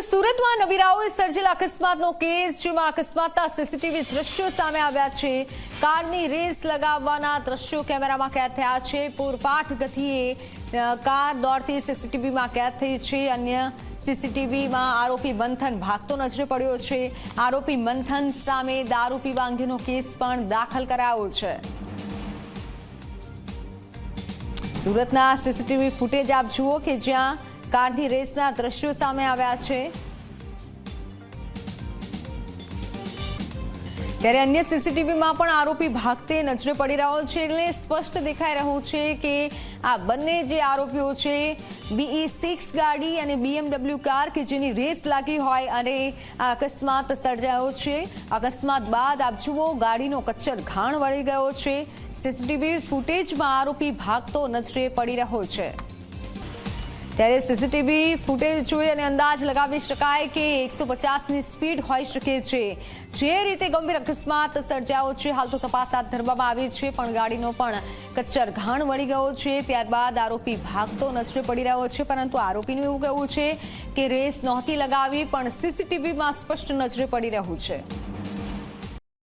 સુરતમાં નબીરાઓએ સર્જેલા અકસ્માતનો કેસ, જેમાં અકસ્માતના સીસીટીવી દ્રશ્યો સામે આવ્યા છે। કારની રેસ લગાવવાના દ્રશ્યો કેમેરામાં કેદ થયા છે। પૂરપાટ ગતિએ કાર દોડતી સીસીટીવીમાં કેદ થઈ છે। અન્ય સીસીટીવીમાં આરોપી મંથન ભાગતો નજરે પડ્યો છે। આરોપી મંથન સામે દારૂ પીવા અંગેનો કેસ પણ દાખલ કરાયો છે। સુરતના સીસીટીવી ફૂટેજ આપ જુઓ કે જ્યાં કારની રેસના દ્રશ્યો સામે આવ્યા છે। ત્યારે અન્ય સીસીટીવીમાં પણ આરોપી ભાગતે નજરે પડી રહ્યો છે। એટલે સ્પષ્ટ દેખાઈ રહ્યું છે કે આ બંને જે આરોપીઓ છે, BE6 ગાડી અને BMW કાર કે જેની રેસ લાગી હોય અને આ અકસ્માત સર્જાયો છે। અકસ્માત બાદ આપ જુઓ ગાડીનો કચ્ચર ઘાણ વળી ગયો છે। સીસીટીવી ફૂટેજમાં આરોપી ભાગતો નજરે પડી રહ્યો છે। ત્યારે સીસીટીવી ફૂટેજ જોઈ અને અંદાજ લગાવી શકાય કે 150ની સ્પીડ હોઈ શકે છે। જે રીતે ગંભીર અકસ્માત સર્જાયો છે, હાલ તો તપાસ હાથ ધરવામાં આવી છે, પણ ગાડીનો પણ કચ્ચર ઘાણ વળી ગયો છે। ત્યારબાદ આરોપી ભાગતો નજરે પડી રહ્યો છે, પરંતુ આરોપીનું એવું કહેવું છે કે રેસ નહોતી લગાવી, પણ સીસીટીવીમાં સ્પષ્ટ નજરે પડી રહ્યું છે।